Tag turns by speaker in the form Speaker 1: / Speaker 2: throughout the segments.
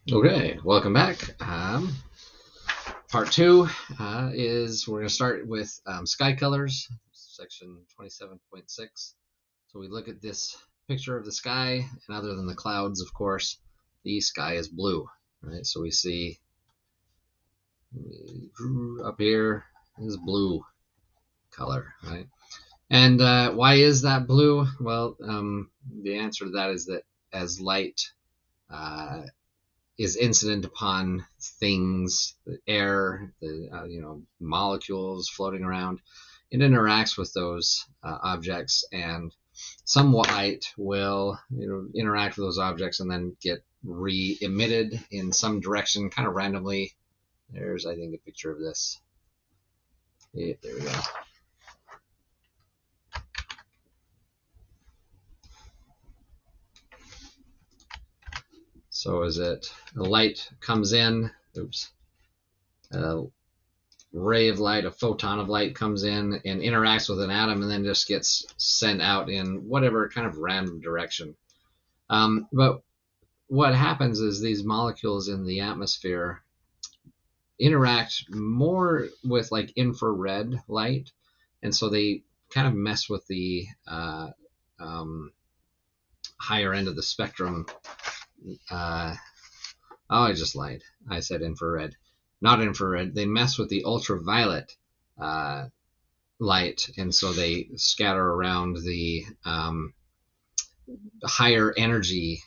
Speaker 1: Okay, welcome back. Part two is we're going to start with sky colors, section 27.6. So we look at this picture of the sky, and other than the clouds, of course, the sky is blue. Right? So we see up here is blue color, right? And why is that blue? Well, the answer to that is that as light uh, is incident upon things, the air, the molecules floating around. It interacts with those objects, and some light will interact with those objects and then get re-emitted in some direction, kind of randomly. There's, I think, a picture of this. Yeah, there we go. So as the light comes in, oops, ray of light, a photon of light comes in and interacts with an atom and then just gets sent out in whatever kind of random direction. But what happens is these molecules in the atmosphere interact more with like infrared light, and so they kind of mess with the higher end of the spectrum. Oh, I just lied. I said infrared, not infrared. They mess with the ultraviolet light, and so they scatter around the higher energy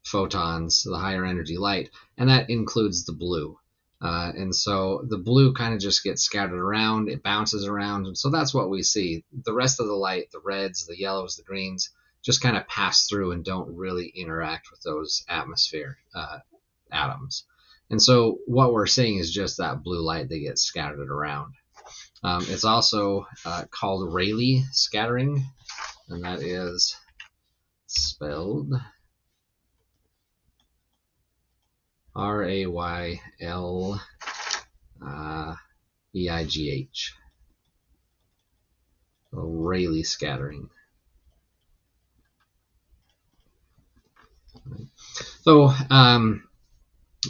Speaker 1: photons, the higher energy light, and that includes the blue. And so the blue kind of just gets scattered around, it bounces around, and so that's what we see. The rest of the light, the reds, the yellows, the greens, just kind of pass through and don't really interact with those atmosphere atoms. And so what we're seeing is just that blue light that gets scattered around. It's also called Rayleigh scattering, and that is spelled Rayleigh. Rayleigh scattering. So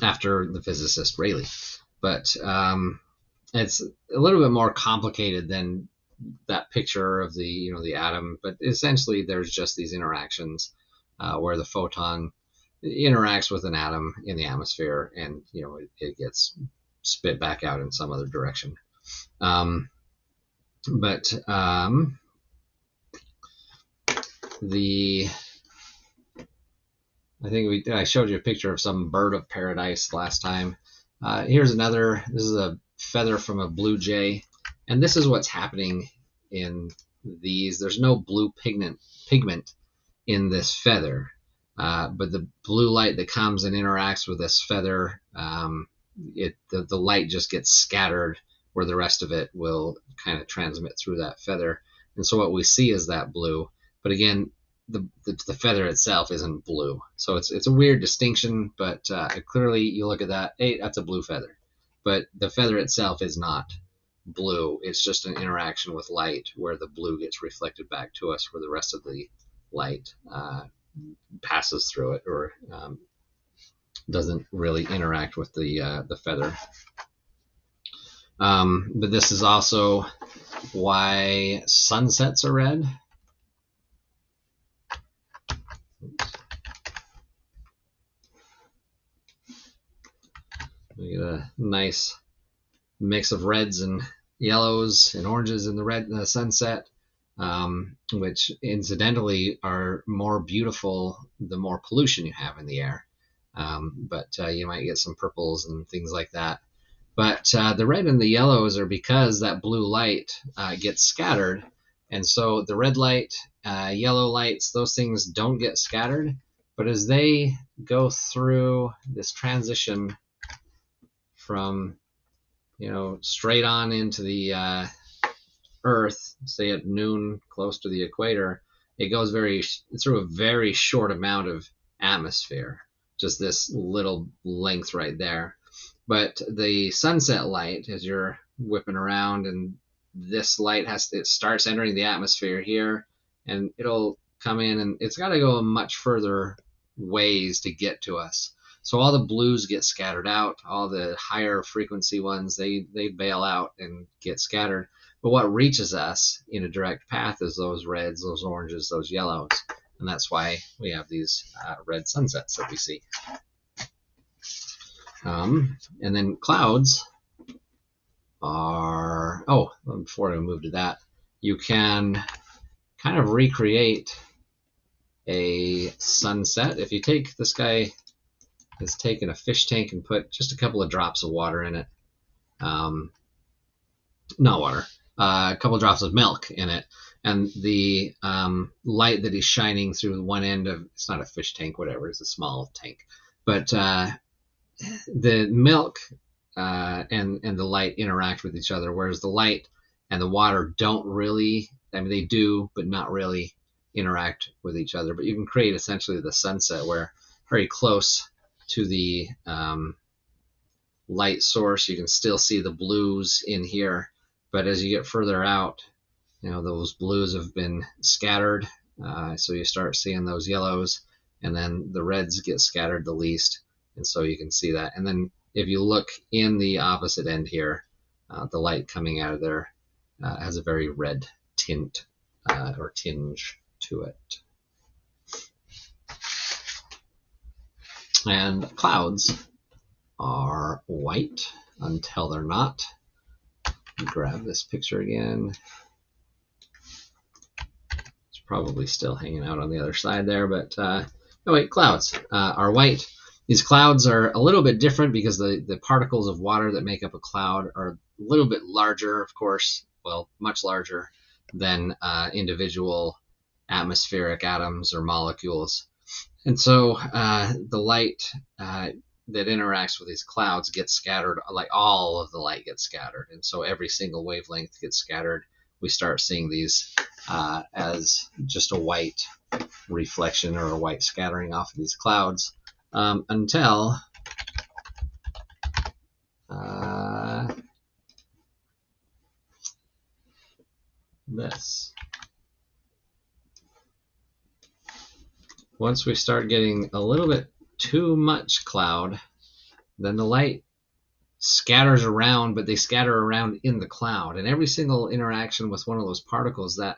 Speaker 1: after the physicist Rayleigh, but it's a little bit more complicated than that picture of the atom. But essentially, there's just these interactions where the photon interacts with an atom in the atmosphere, and it gets spit back out in some other direction. But I think I showed you a picture of some bird of paradise last time. Here's another. This is a feather from a blue jay, and this is what's happening in these. There's no blue pigment in this feather, but the blue light that comes and interacts with this feather, the light just gets scattered where the rest of it will kind of transmit through that feather, and so what we see is that blue. But again, the feather itself isn't blue, so it's a weird distinction. But clearly, you look at that, hey, that's a blue feather, but the feather itself is not blue. It's just an interaction with light where the blue gets reflected back to us, where the rest of the light passes through it, or doesn't really interact with the feather. But this is also why sunsets are red. We get a nice mix of reds and yellows and oranges in the sunset, which incidentally are more beautiful the more pollution you have in the air. But you might get some purples and things like that. But the red and the yellows are because that blue light gets scattered, and so the red light, yellow lights, those things don't get scattered. But as they go through this transition from straight on into the Earth, say at noon, close to the equator, it goes through a very short amount of atmosphere, just this little length right there. But the sunset light, as you're whipping around, and this light it starts entering the atmosphere here, and it'll come in, and it's got to go a much further ways to get to us. So all the blues get scattered out. All the higher frequency ones, they bail out and get scattered. But what reaches us in a direct path is those reds, those oranges, those yellows. And that's why we have these red sunsets that we see. And then clouds are, oh, before I move to that, you can kind of recreate a sunset. If you take, this guy has taken a fish tank and put just a couple of drops of water in it. Not water, a couple of drops of milk in it. And the light that is shining through one end of, it's not a fish tank, whatever, it's a small tank. But the milk and the light interact with each other, whereas the light and the water don't really, I mean, they do, but not really interact with each other. But you can create essentially the sunset where very close to the light source, you can still see the blues in here. But as you get further out, you know, those blues have been scattered. So you start seeing those yellows, and then the reds get scattered the least. And so you can see that. And then if you look in the opposite end here, the light coming out of there has a very red tint or tinge to it. And clouds are white until they're not. Grab this picture again. It's probably still hanging out on the other side there, but oh wait, clouds are white. These clouds are a little bit different because the particles of water that make up a cloud are a little bit larger, of course, well, much larger than individual atmospheric atoms or molecules. And so the light that interacts with these clouds gets scattered, like all of the light gets scattered. And so every single wavelength gets scattered. We start seeing these as just a white reflection or a white scattering off of these clouds until this. Once we start getting a little bit too much cloud, then the light scatters around, but they scatter around in the cloud. And every single interaction with one of those particles, that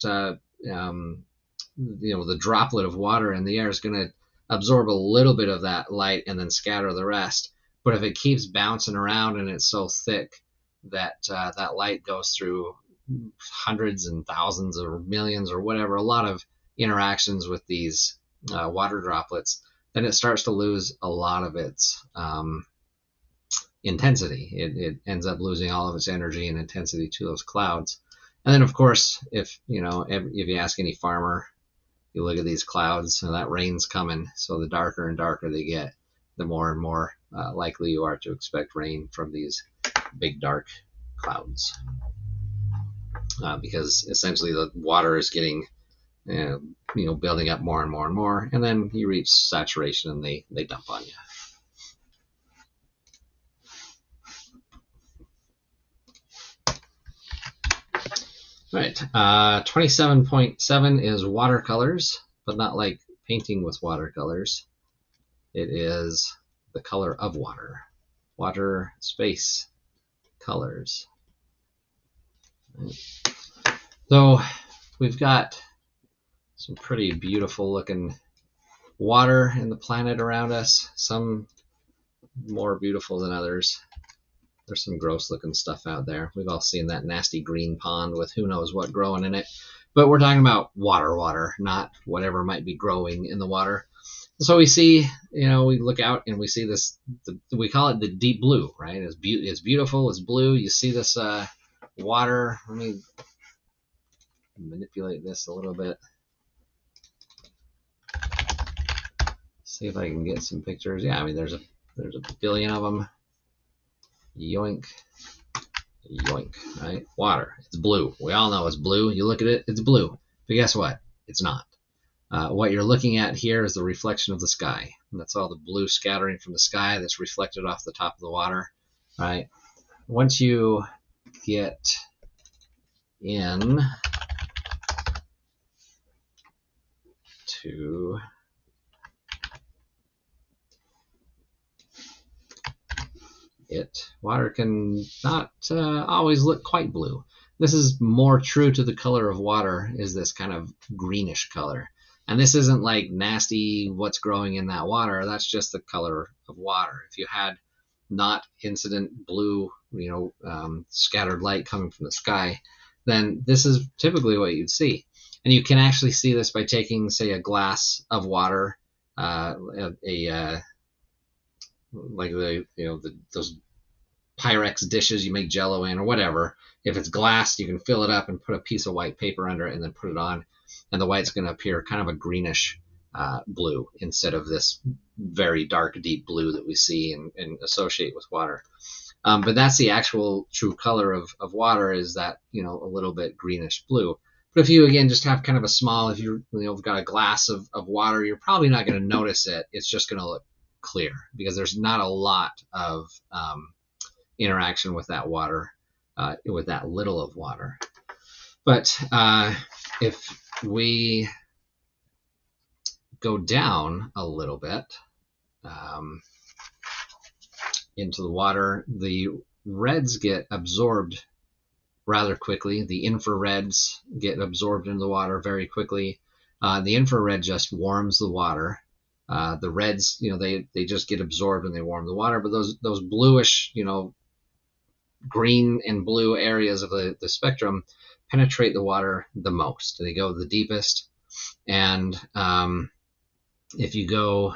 Speaker 1: you know, the droplet of water in the air is going to absorb a little bit of that light and then scatter the rest. But if it keeps bouncing around and it's so thick that that light goes through hundreds and thousands or millions or whatever, a lot of interactions with these water droplets, then it starts to lose a lot of its intensity. It ends up losing all of its energy and intensity to those clouds. And then, of course, if you ask any farmer, you look at these clouds, and that rain's coming. So the darker and darker they get, the more and more likely you are to expect rain from these big dark clouds, because essentially the water is getting building up more and more and more, and then you reach saturation and they dump on you. All right, 27.7 is watercolors, but not like painting with watercolors. It is the color of water. Water, space, colors. Right. So we've got some pretty beautiful looking water in the planet around us, some more beautiful than others. There's some gross looking stuff out there. We've all seen that nasty green pond with who knows what growing in it. But we're talking about water, not whatever might be growing in the water. So we see, we look out and we see this, we call it the deep blue, right? It's beautiful, it's blue. You see this water. Let me manipulate this a little bit. See if I can get some pictures. Yeah, I mean, there's a billion of them. Yoink, yoink, right? Water, it's blue. We all know it's blue. You look at it, it's blue. But guess what? It's not. What you're looking at here is the reflection of the sky. And that's all the blue scattering from the sky that's reflected off the top of the water, right? Once you get in to it, water can not always look quite blue. This is more true to the color of water, is this kind of greenish color. And this isn't like nasty what's growing in that water. That's just the color of water. If you had not incident blue, scattered light coming from the sky, then this is typically what you'd see. And you can actually see this by taking, say, a glass of water, like those Pyrex dishes you make Jello in or whatever. If it's glass, you can fill it up and put a piece of white paper under it and then put it on, and the white's going to appear kind of a greenish blue instead of this very dark, deep blue that we see and associate with water. But that's the actual true color of water, is that, a little bit greenish blue. But if you, again, just have kind of a small, if you've got a glass of water, you're probably not going to notice it. It's just going to look clear because there's not a lot of interaction with that water, with that little of water. But if we go down a little bit into the water, the reds get absorbed rather quickly. The infrareds get absorbed into the water very quickly. The infrared just warms the water. The reds, they just get absorbed and they warm the water. But those bluish, green and blue areas of the spectrum penetrate the water the most. They go the deepest. And if you go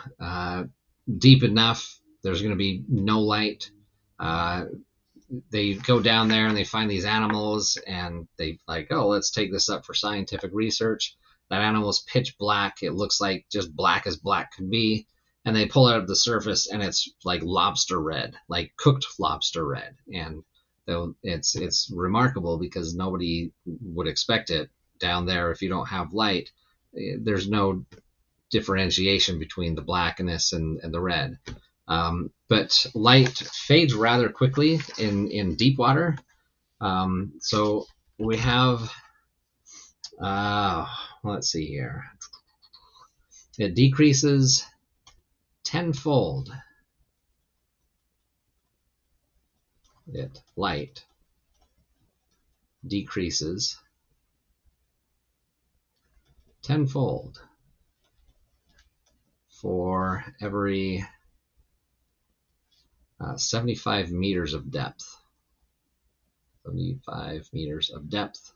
Speaker 1: deep enough, there's going to be no light. They go down there and they find these animals and they like, oh, let's take this up for scientific research. That animal is pitch black. It looks like just black as black could be. And they pull it up to the surface and it's like lobster red, like cooked lobster red. And it's remarkable because nobody would expect it down there. If you don't have light, there's no differentiation between the blackness and the red. But light fades rather quickly in deep water. So we have, let's see here. It decreases tenfold. Light decreases tenfold for every 75 meters of depth. 75 meters of depth.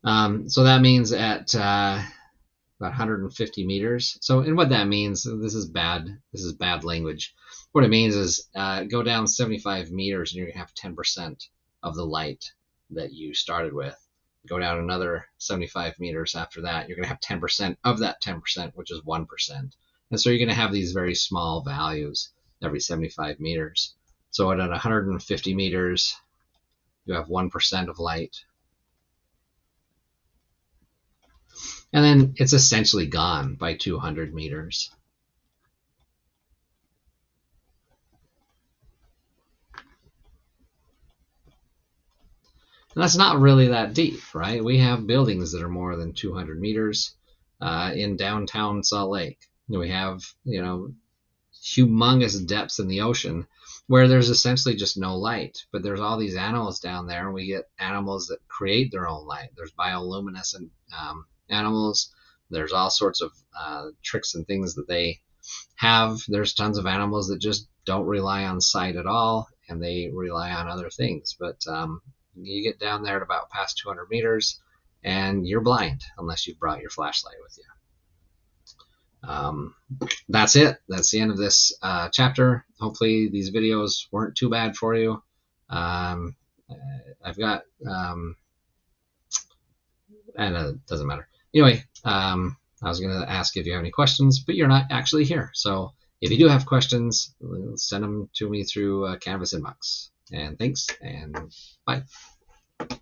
Speaker 1: So that means at about 150 meters. So, and what that means, this is bad language. What it means is go down 75 meters and you're going to have 10% of the light that you started with. Go down another 75 meters after that, you're going to have 10% of that 10%, which is 1%. And so you're going to have these very small values every 75 meters. So at 150 meters, you have 1% of light. And then it's essentially gone by 200 meters. And that's not really that deep, right? We have buildings that are more than 200 meters in downtown Salt Lake. We have, humongous depths in the ocean where there's essentially just no light. But there's all these animals down there, and we get animals that create their own light. There's bioluminescent animals. There's all sorts of tricks and things that they have. There's tons of animals that just don't rely on sight at all, and they rely on other things. But you get down there at about past 200 meters, and you're blind unless you've brought your flashlight with you. That's it. That's the end of this chapter. Hopefully these videos weren't too bad for you. I've got, and it doesn't matter. Anyway, I was going to ask if you have any questions, but you're not actually here. So if you do have questions, send them to me through Canvas inbox. And thanks, and bye.